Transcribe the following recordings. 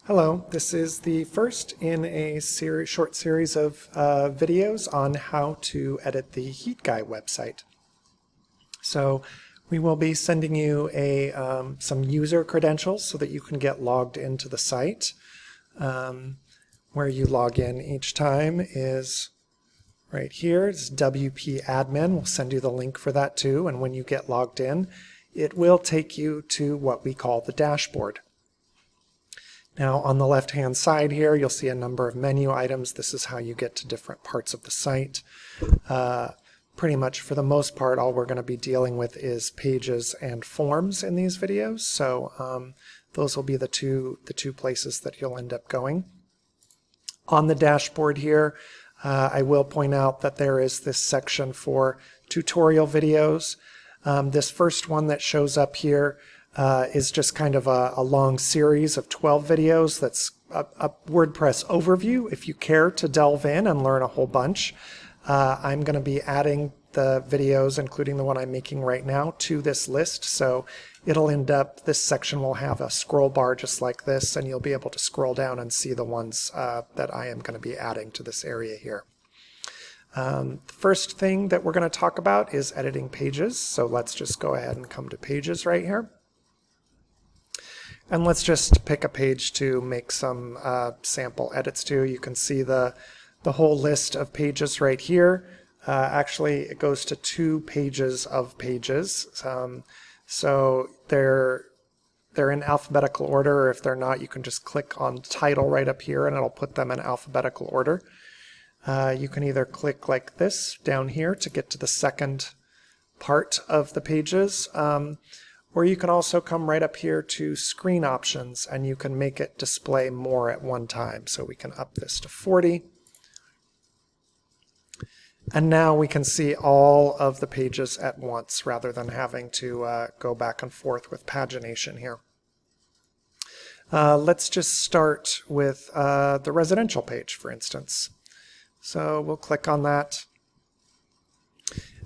Hello, this is the first in a short series of videos on how to edit the HeatGuy website. So we will be sending you some user credentials so that you can get logged into the site. Where you log in each time is right here. It's WP Admin. We'll send you the link for that too, and when you get logged in, it will take you to what we call the dashboard. Now on the left-hand side here, you'll see a number of menu items. This is how you get to different parts of the site. Pretty much for the most part, all we're going to be dealing with is pages and forms in these videos. So those will be the two places that you'll end up going. On the dashboard here, I will point out that there is this section for tutorial videos. This first one that shows up here is just kind of a long series of 12 videos that's a WordPress overview if you care to delve in and learn a whole bunch. I'm going to be adding the videos, including the one I'm making right now, to this list. So it'll end up, this section will have a scroll bar just like this, and you'll be able to scroll down and see the ones that I am going to be adding to this area here. The first thing that we're going to talk about is editing pages. So let's just go ahead and come to pages right here. And let's just pick a page to make some sample edits to. You can see the whole list of pages right here. Actually, it goes to 2 pages of pages. So they're in alphabetical order. If they're not, you can just click on title right up here and it'll put them in alphabetical order. You can either click like this down here to get to the second part of the pages. Or you can also come right up here to screen options and you can make it display more at one time. So we can up this to 40. And now we can see all of the pages at once rather than having to go back and forth with pagination here. Let's just start with the residential page, for instance. So we'll click on that.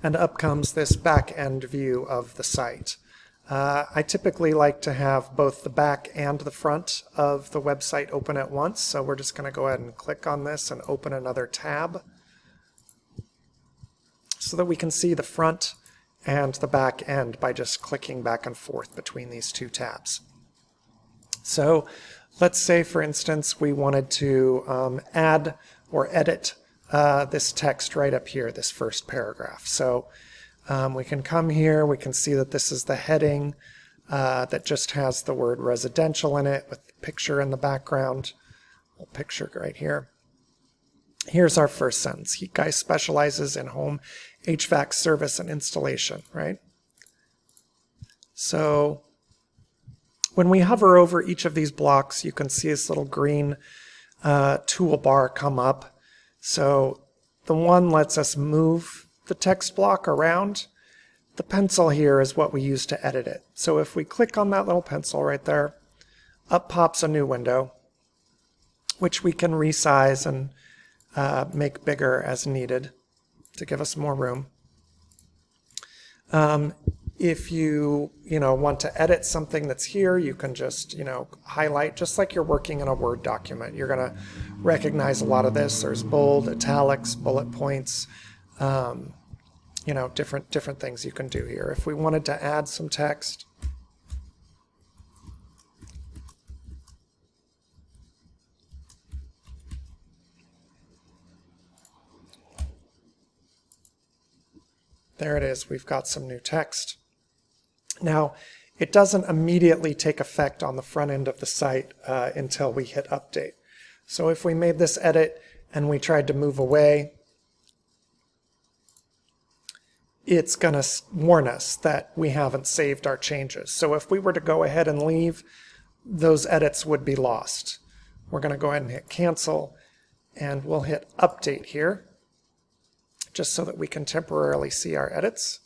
And up comes this back end view of the site. I typically like to have both the back and the front of the website open at once, so we're just going to go ahead and click on this and open another tab so that we can see the front and the back end by just clicking back and forth between these 2 tabs. So let's say, for instance, we wanted to add or edit this text right up here, this first paragraph. So we can come here, we can see that this is the heading that just has the word residential in it with the picture in the background. A picture right here. Here's our first sentence. HeatGuy specializes in home HVAC service and installation, right? So when we hover over each of these blocks, you can see this little green toolbar come up. So the one lets us move the text block around. The pencil here is what we use to edit it. So if we click on that little pencil right there, up pops a new window, which we can resize and make bigger as needed to give us more room. If you want to edit something that's here, you can just highlight, just like you're working in a Word document. You're going to recognize a lot of this. There's bold, italics, bullet points. Different things you can do here. If we wanted to add some text, there it is. We've got some new text. Now, it doesn't immediately take effect on the front end of the site until we hit update. So if we made this edit and we tried to move away, it's going to warn us that we haven't saved our changes. So if we were to go ahead and leave, those edits would be lost. We're going to go ahead and hit cancel, and we'll hit update here, just so that we can temporarily see our edits.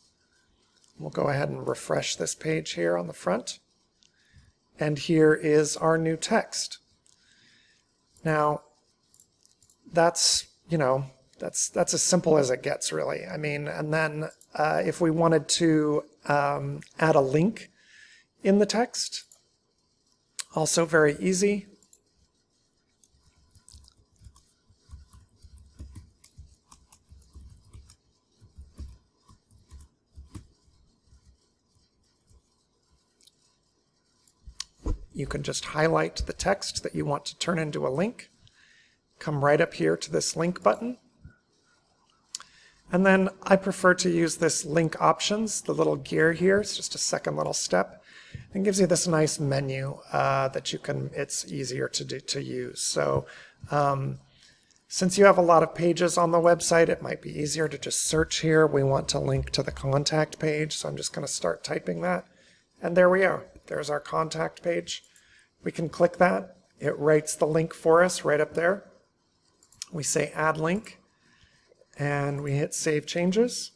We'll go ahead and refresh this page here on the front. And here is our new text. Now, that's as simple as it gets, really. I mean, and then if we wanted to add a link in the text, also very easy. you can just highlight the text that you want to turn into a link, come right up here to this link button, and then I prefer to use this link options, the little gear here. It's just a second little step. It gives you this nice menu that you can, it's easier to use. So since you have a lot of pages on the website, it might be easier to just search here. We want to link to the contact page, so I'm just going to start typing that. And there we are. There's our contact page. We can click that. It writes the link for us right up there. We say add link, and we hit save changes.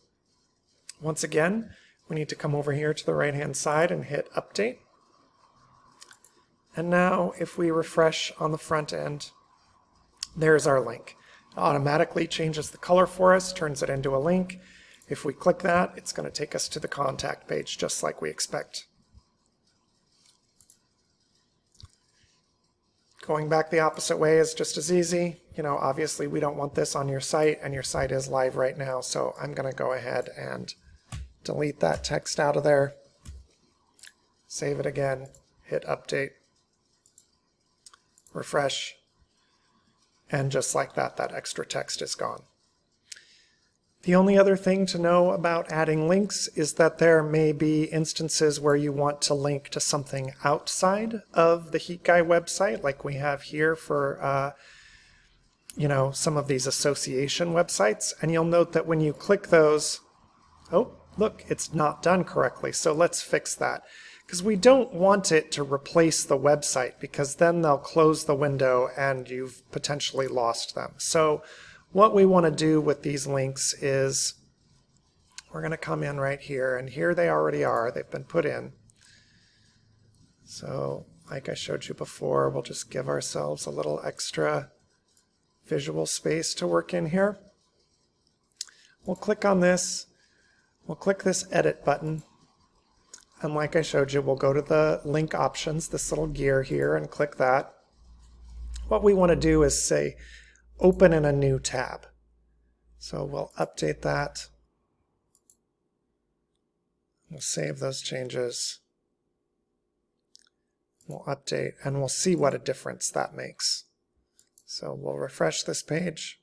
Once again, we need to come over here to the right-hand side and hit update. And now if we refresh on the front end, there's our link. It automatically changes the color for us, turns it into a link. If we click that, it's going to take us to the contact page just like we expect. Going back the opposite way is just as easy. You know, obviously we don't want this on your site, and your site is live right now, so I'm going to go ahead and delete that text out of there. Save it again, hit update, refresh, and just like that, that extra text is gone. The only other thing to know about adding links is that there may be instances where you want to link to something outside of the HeatGuy website, like we have here for you know, some of these association websites. And you'll note that when you click those, oh, look, it's not done correctly. So let's fix that, because we don't want it to replace the website, because then they'll close the window and you've potentially lost them. So what we want to do with these links is we're going to come in right here, and here they already are. They've been put in. So like I showed you before, we'll just give ourselves a little extra visual space to work in here. We'll click on this. We'll click this edit button. And like I showed you, we'll go to the link options, this little gear here, and click that. What we want to do is say, open in a new tab. So we'll update that. We'll save those changes. We'll update, and we'll see what a difference that makes. So we'll refresh this page.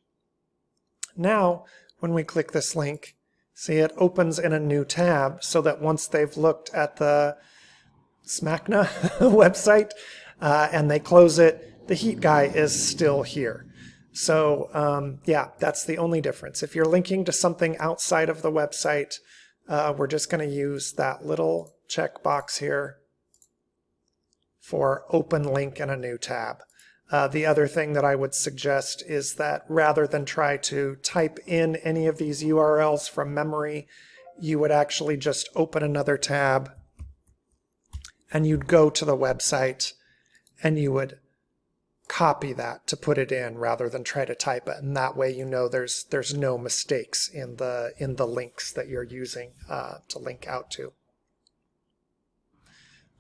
Now, when we click this link, see, it opens in a new tab, so that once they've looked at the Smacna website and they close it, the HeatGuy is still here. So yeah, that's the only difference. If you're linking to something outside of the website, we're just going to use that little checkbox here for open link in a new tab. The other thing that I would suggest is that rather than try to type in any of these URLs from memory, you would actually just open another tab and you'd go to the website and you would copy that to put it in rather than try to type it. And that way you know there's no mistakes in the links that you're using to link out to.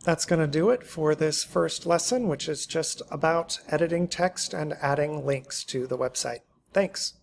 That's going to do it for this first lesson, which is just about editing text and adding links to the website. Thanks.